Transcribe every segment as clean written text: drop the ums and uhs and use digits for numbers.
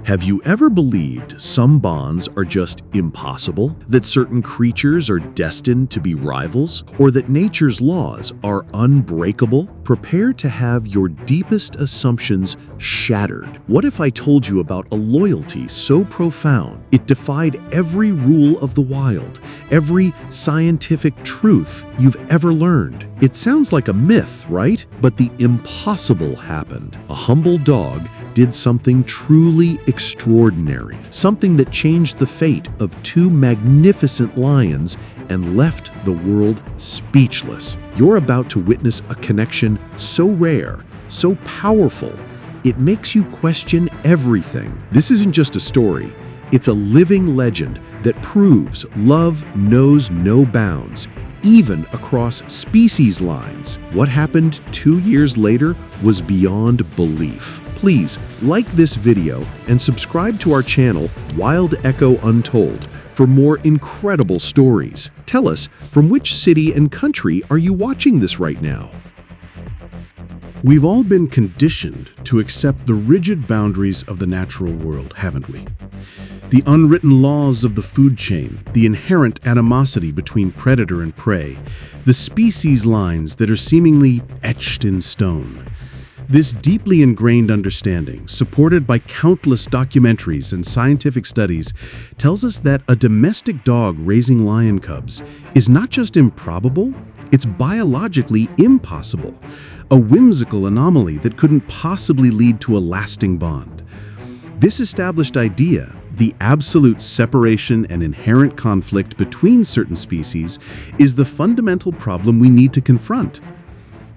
Have you ever believed some bonds are just impossible? That certain creatures are destined to be rivals? Or that nature's laws are unbreakable? Prepare to have your deepest assumptions shattered. What if I told you about a loyalty so profound it defied every rule of the wild, every scientific truth you've ever learned? It sounds like a myth, right? But the impossible happened. A humble dog did something truly extraordinary, something that changed the fate of two magnificent lions and left the world speechless. You're about to witness a connection so rare, so powerful, it makes you question everything. This isn't just a story, it's a living legend that proves love knows no bounds, even across species lines. What happened 2 years later was beyond belief. Please like this video and subscribe to our channel, Wild Echo Untold, for more incredible stories. Tell us, from which city and country are you watching this right now? We've all been conditioned to accept the rigid boundaries of the natural world, haven't we? The unwritten laws of the food chain, the inherent animosity between predator and prey, the species lines that are seemingly etched in stone. This deeply ingrained understanding, supported by countless documentaries and scientific studies, tells us that a domestic dog raising lion cubs is not just improbable, it's biologically impossible, a whimsical anomaly that couldn't possibly lead to a lasting bond. This established idea, the absolute separation and inherent conflict between certain species, is the fundamental problem we need to confront.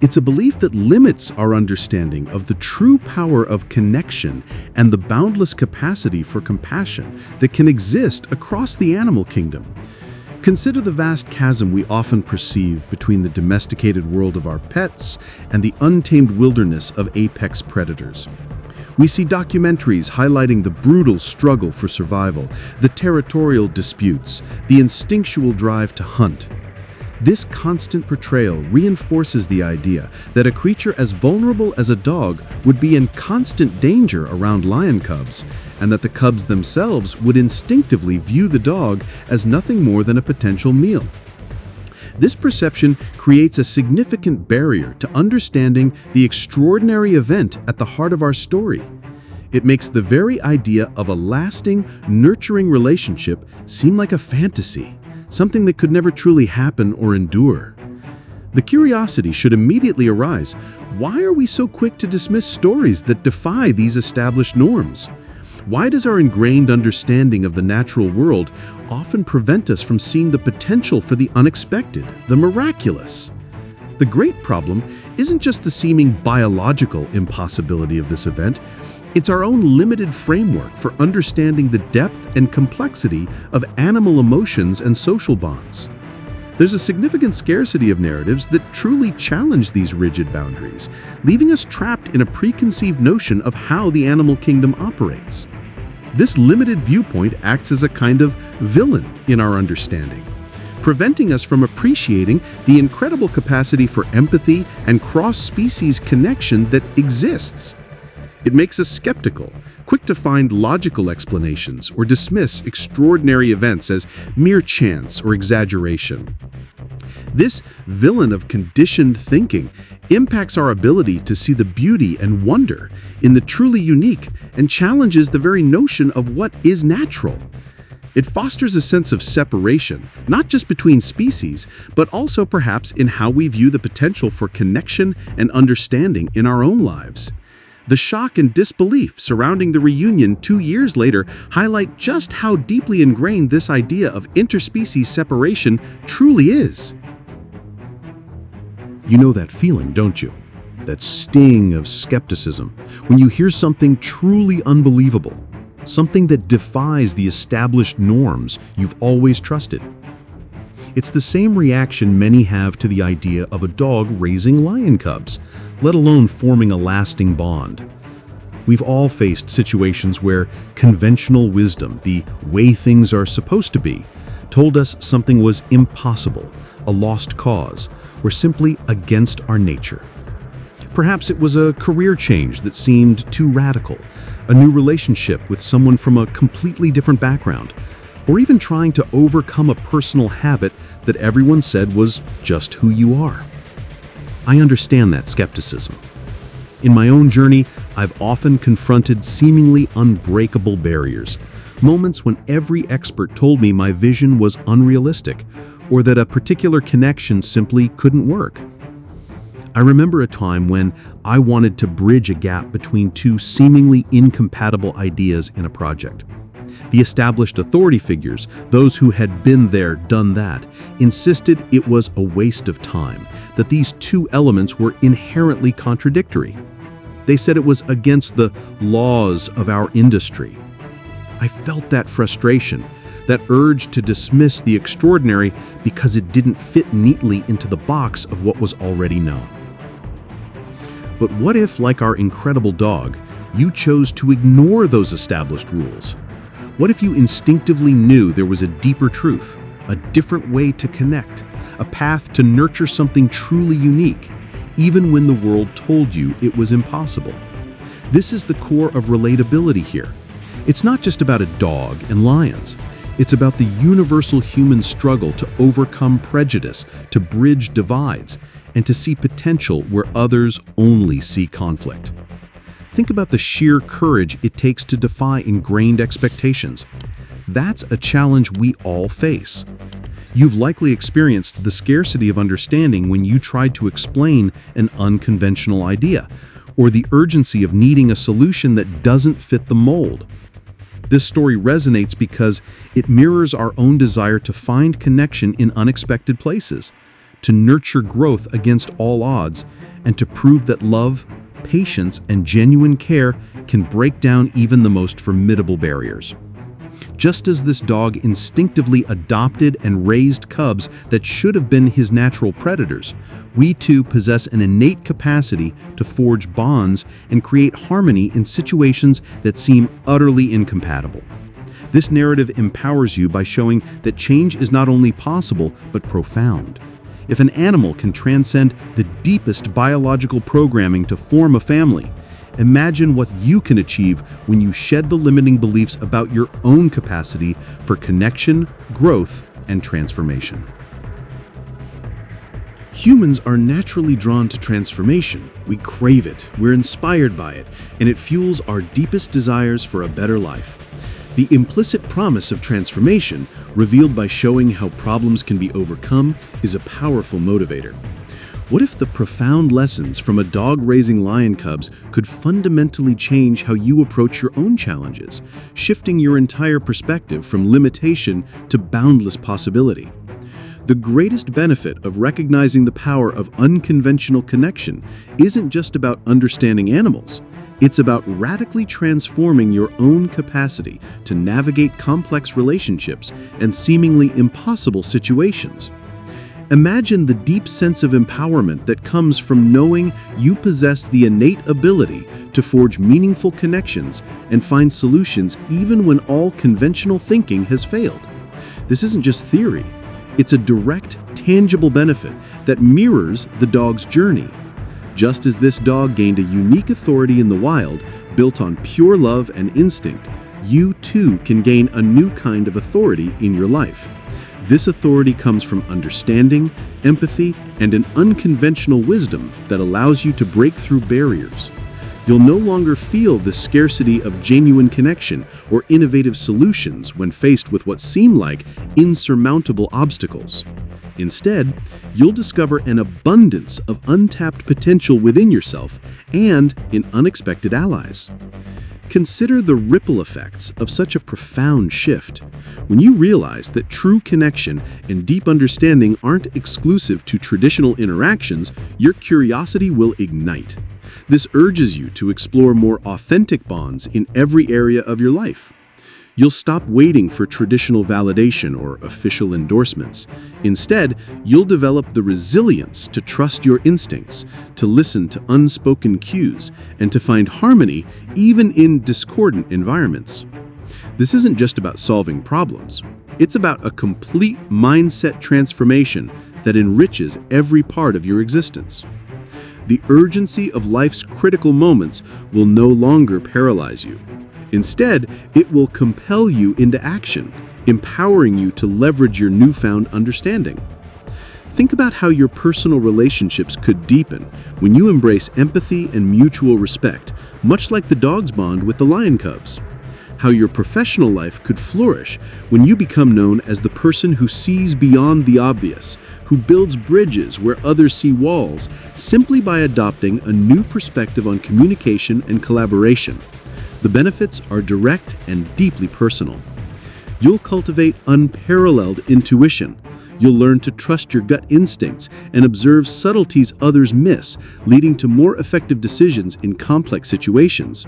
It's a belief that limits our understanding of the true power of connection and the boundless capacity for compassion that can exist across the animal kingdom. Consider the vast chasm we often perceive between the domesticated world of our pets and the untamed wilderness of apex predators. We see documentaries highlighting the brutal struggle for survival, the territorial disputes, the instinctual drive to hunt. This constant portrayal reinforces the idea that a creature as vulnerable as a dog would be in constant danger around lion cubs, and that the cubs themselves would instinctively view the dog as nothing more than a potential meal. This perception creates a significant barrier to understanding the extraordinary event at the heart of our story. It makes the very idea of a lasting, nurturing relationship seem like a fantasy, something that could never truly happen or endure. The curiosity should immediately arise: why are we so quick to dismiss stories that defy these established norms? Why does our ingrained understanding of the natural world often prevent us from seeing the potential for the unexpected, the miraculous? The great problem isn't just the seeming biological impossibility of this event, it's our own limited framework for understanding the depth and complexity of animal emotions and social bonds. There's a significant scarcity of narratives that truly challenge these rigid boundaries, leaving us trapped in a preconceived notion of how the animal kingdom operates. This limited viewpoint acts as a kind of villain in our understanding, preventing us from appreciating the incredible capacity for empathy and cross-species connection that exists. It makes us skeptical, quick to find logical explanations or dismiss extraordinary events as mere chance or exaggeration. This villain of conditioned thinking impacts our ability to see the beauty and wonder in the truly unique and challenges the very notion of what is natural. It fosters a sense of separation, not just between species, but also perhaps in how we view the potential for connection and understanding in our own lives. The shock and disbelief surrounding the reunion 2 years later highlight just how deeply ingrained this idea of interspecies separation truly is. You know that feeling, don't you? That sting of skepticism when you hear something truly unbelievable, something that defies the established norms you've always trusted. It's the same reaction many have to the idea of a dog raising lion cubs, let alone forming a lasting bond. We've all faced situations where conventional wisdom, the way things are supposed to be, told us something was impossible, a lost cause, or simply against our nature. Perhaps it was a career change that seemed too radical, a new relationship with someone from a completely different background, or even trying to overcome a personal habit that everyone said was just who you are. I understand that skepticism. In my own journey, I've often confronted seemingly unbreakable barriers, moments when every expert told me my vision was unrealistic, or that a particular connection simply couldn't work. I remember a time when I wanted to bridge a gap between two seemingly incompatible ideas in a project. The established authority figures, those who had been there, done that, insisted it was a waste of time, that these two elements were inherently contradictory. They said it was against the laws of our industry. I felt that frustration, that urge to dismiss the extraordinary because it didn't fit neatly into the box of what was already known. But what if, like our incredible dog, you chose to ignore those established rules? What if you instinctively knew there was a deeper truth, a different way to connect, a path to nurture something truly unique, even when the world told you it was impossible? This is the core of relatability here. It's not just about a dog and lions. It's about the universal human struggle to overcome prejudice, to bridge divides, and to see potential where others only see conflict. Think about the sheer courage it takes to defy ingrained expectations. That's a challenge we all face. You've likely experienced the scarcity of understanding when you tried to explain an unconventional idea, or the urgency of needing a solution that doesn't fit the mold. This story resonates because it mirrors our own desire to find connection in unexpected places, to nurture growth against all odds, and to prove that love, patience, and genuine care can break down even the most formidable barriers. Just as this dog instinctively adopted and raised cubs that should have been his natural predators, we too possess an innate capacity to forge bonds and create harmony in situations that seem utterly incompatible. This narrative empowers you by showing that change is not only possible, but profound. If an animal can transcend the deepest biological programming to form a family, imagine what you can achieve when you shed the limiting beliefs about your own capacity for connection, growth, and transformation. Humans are naturally drawn to transformation. We crave it, we're inspired by it, and it fuels our deepest desires for a better life. The implicit promise of transformation, revealed by showing how problems can be overcome, is a powerful motivator. What if the profound lessons from a dog raising lion cubs could fundamentally change how you approach your own challenges, shifting your entire perspective from limitation to boundless possibility? The greatest benefit of recognizing the power of unconventional connection isn't just about understanding animals. It's about radically transforming your own capacity to navigate complex relationships and seemingly impossible situations. Imagine the deep sense of empowerment that comes from knowing you possess the innate ability to forge meaningful connections and find solutions even when all conventional thinking has failed. This isn't just theory. It's a direct, tangible benefit that mirrors the dog's journey. Just as this dog gained a unique authority in the wild, built on pure love and instinct, you too can gain a new kind of authority in your life. This authority comes from understanding, empathy, and an unconventional wisdom that allows you to break through barriers. You'll no longer feel the scarcity of genuine connection or innovative solutions when faced with what seem like insurmountable obstacles. Instead, you'll discover an abundance of untapped potential within yourself and in unexpected allies. Consider the ripple effects of such a profound shift. When you realize that true connection and deep understanding aren't exclusive to traditional interactions, your curiosity will ignite. This urges you to explore more authentic bonds in every area of your life. You'll stop waiting for traditional validation or official endorsements. Instead, you'll develop the resilience to trust your instincts, to listen to unspoken cues, and to find harmony even in discordant environments. This isn't just about solving problems. It's about a complete mindset transformation that enriches every part of your existence. The urgency of life's critical moments will no longer paralyze you. Instead, it will compel you into action, empowering you to leverage your newfound understanding. Think about how your personal relationships could deepen when you embrace empathy and mutual respect, much like the dog's bond with the lion cubs. How your professional life could flourish when you become known as the person who sees beyond the obvious, who builds bridges where others see walls, simply by adopting a new perspective on communication and collaboration. The benefits are direct and deeply personal. You'll cultivate unparalleled intuition. You'll learn to trust your gut instincts and observe subtleties others miss, leading to more effective decisions in complex situations.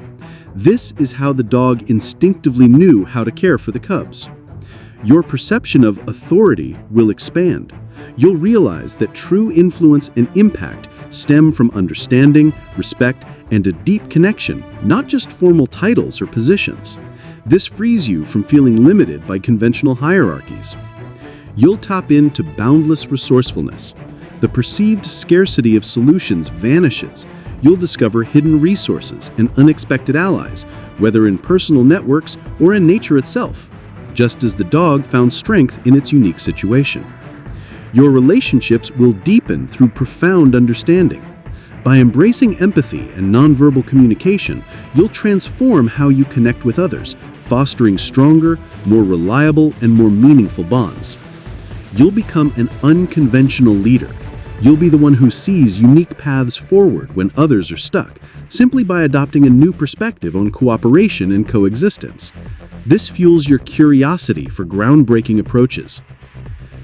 This is how the dog instinctively knew how to care for the cubs. Your perception of authority will expand. You'll realize that true influence and impact stem from understanding, respect, and a deep connection, not just formal titles or positions. This frees you from feeling limited by conventional hierarchies. You'll tap into boundless resourcefulness. The perceived scarcity of solutions vanishes. You'll discover hidden resources and unexpected allies, whether in personal networks or in nature itself, just as the dog found strength in its unique situation. Your relationships will deepen through profound understanding. By embracing empathy and nonverbal communication, you'll transform how you connect with others, fostering stronger, more reliable, and more meaningful bonds. You'll become an unconventional leader. You'll be the one who sees unique paths forward when others are stuck, simply by adopting a new perspective on cooperation and coexistence. This fuels your curiosity for groundbreaking approaches.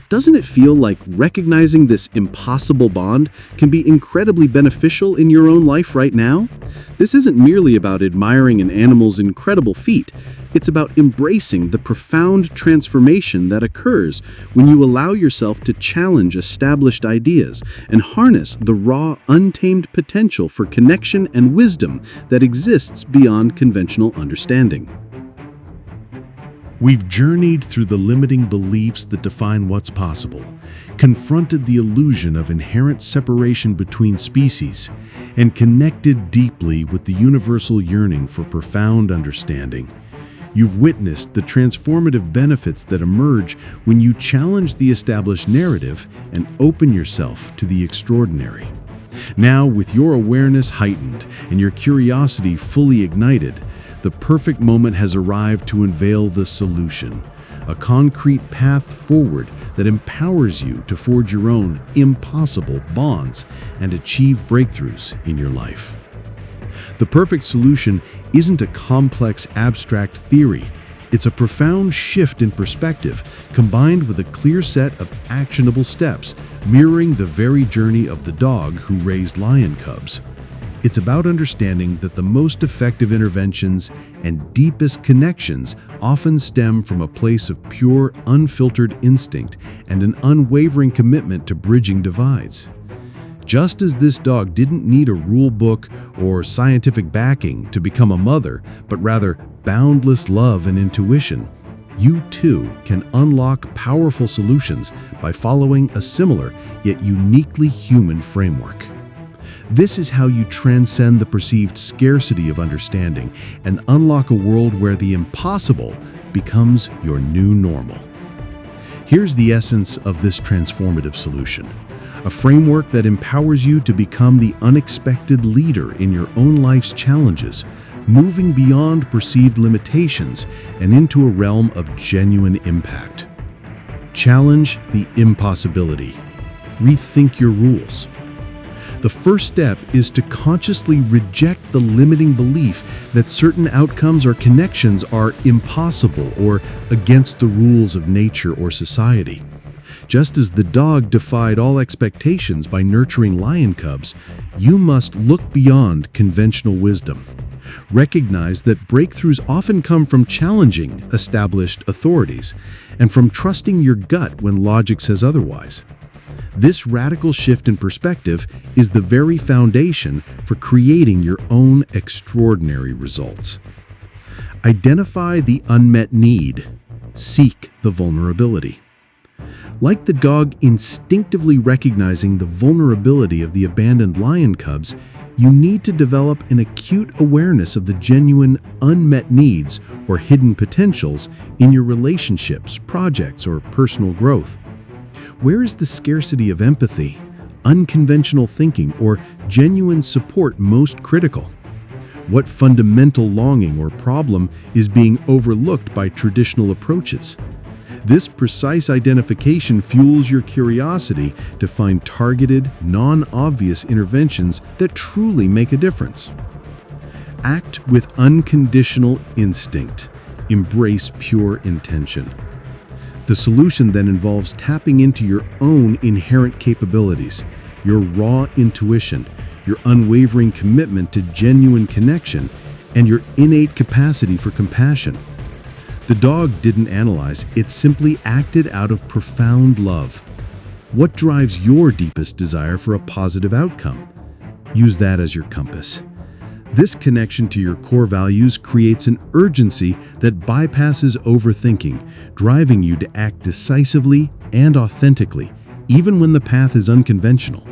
Doesn't it feel like recognizing this impossible bond can be incredibly beneficial in your own life right now? This isn't merely about admiring an animal's incredible feat. It's about embracing the profound transformation that occurs when you allow yourself to challenge established ideas and harness the raw, untamed potential for connection and wisdom that exists beyond conventional understanding. We've journeyed through the limiting beliefs that define what's possible, confronted the illusion of inherent separation between species, and connected deeply with the universal yearning for profound understanding. You've witnessed the transformative benefits that emerge when you challenge the established narrative and open yourself to the extraordinary. Now, with your awareness heightened and your curiosity fully ignited, the perfect moment has arrived to unveil the solution, a concrete path forward that empowers you to forge your own impossible bonds and achieve breakthroughs in your life. The perfect solution isn't a complex abstract theory. It's a profound shift in perspective combined with a clear set of actionable steps, mirroring the very journey of the dog who raised lion cubs. It's about understanding that the most effective interventions and deepest connections often stem from a place of pure, unfiltered instinct and an unwavering commitment to bridging divides. Just as this dog didn't need a rule book or scientific backing to become a mother, but rather boundless love and intuition, you too can unlock powerful solutions by following a similar yet uniquely human framework. This is how you transcend the perceived scarcity of understanding and unlock a world where the impossible becomes your new normal. Here's the essence of this transformative solution: a framework that empowers you to become the unexpected leader in your own life's challenges, moving beyond perceived limitations and into a realm of genuine impact. Challenge the impossibility. Rethink your rules. The first step is to consciously reject the limiting belief that certain outcomes or connections are impossible or against the rules of nature or society. Just as the dog defied all expectations by nurturing lion cubs, you must look beyond conventional wisdom. Recognize that breakthroughs often come from challenging established authorities and from trusting your gut when logic says otherwise. This radical shift in perspective is the very foundation for creating your own extraordinary results. Identify the unmet need. Seek the vulnerability. Like the dog instinctively recognizing the vulnerability of the abandoned lion cubs, you need to develop an acute awareness of the genuine unmet needs or hidden potentials in your relationships, projects, or personal growth. Where is the scarcity of empathy, unconventional thinking, or genuine support most critical? What fundamental longing or problem is being overlooked by traditional approaches? This precise identification fuels your curiosity to find targeted, non-obvious interventions that truly make a difference. Act with unconditional instinct. Embrace pure intention. The solution then involves tapping into your own inherent capabilities, your raw intuition, your unwavering commitment to genuine connection, and your innate capacity for compassion. The dog didn't analyze, it simply acted out of profound love. What drives your deepest desire for a positive outcome? Use that as your compass. This connection to your core values creates an urgency that bypasses overthinking, driving you to act decisively and authentically, even when the path is unconventional.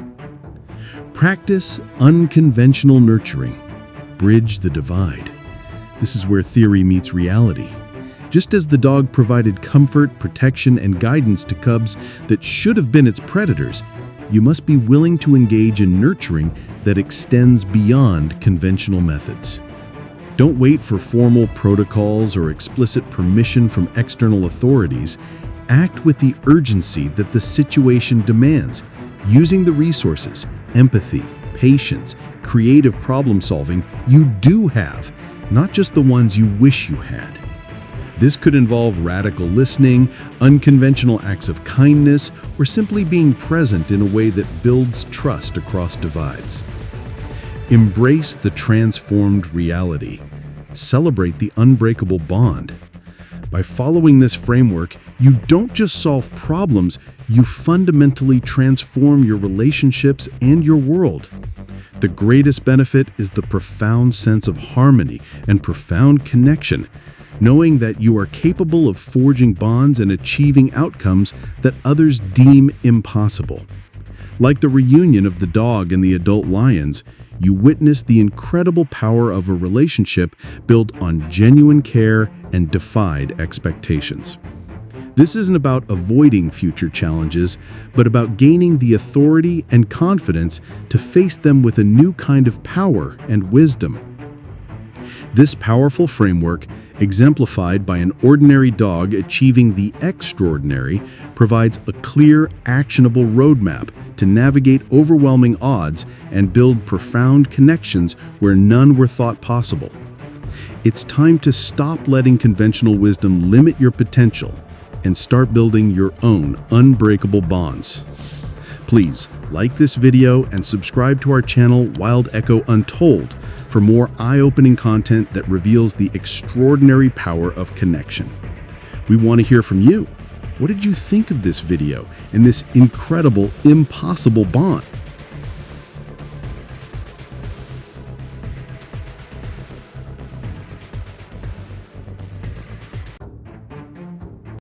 Practice unconventional nurturing. Bridge the divide. This is where theory meets reality. Just as the dog provided comfort, protection, and guidance to cubs that should have been its predators, you must be willing to engage in nurturing that extends beyond conventional methods. Don't wait for formal protocols or explicit permission from external authorities. Act with the urgency that the situation demands, using the resources, empathy, patience, creative problem-solving you do have, not just the ones you wish you had. This could involve radical listening, unconventional acts of kindness, or simply being present in a way that builds trust across divides. Embrace the transformed reality. Celebrate the unbreakable bond. By following this framework, you don't just solve problems, you fundamentally transform your relationships and your world. The greatest benefit is the profound sense of harmony and profound connection, knowing that you are capable of forging bonds and achieving outcomes that others deem impossible. Like the reunion of the dog and the adult lions, you witness the incredible power of a relationship built on genuine care and defied expectations. This isn't about avoiding future challenges, but about gaining the authority and confidence to face them with a new kind of power and wisdom. This powerful framework, exemplified by an ordinary dog achieving the extraordinary, provides a clear, actionable roadmap to navigate overwhelming odds and build profound connections where none were thought possible. It's time to stop letting conventional wisdom limit your potential and start building your own unbreakable bonds. Please like this video and subscribe to our channel Wild Echo Untold for more eye-opening content that reveals the extraordinary power of connection. We want to hear from you. What did you think of this video and this incredible, impossible bond?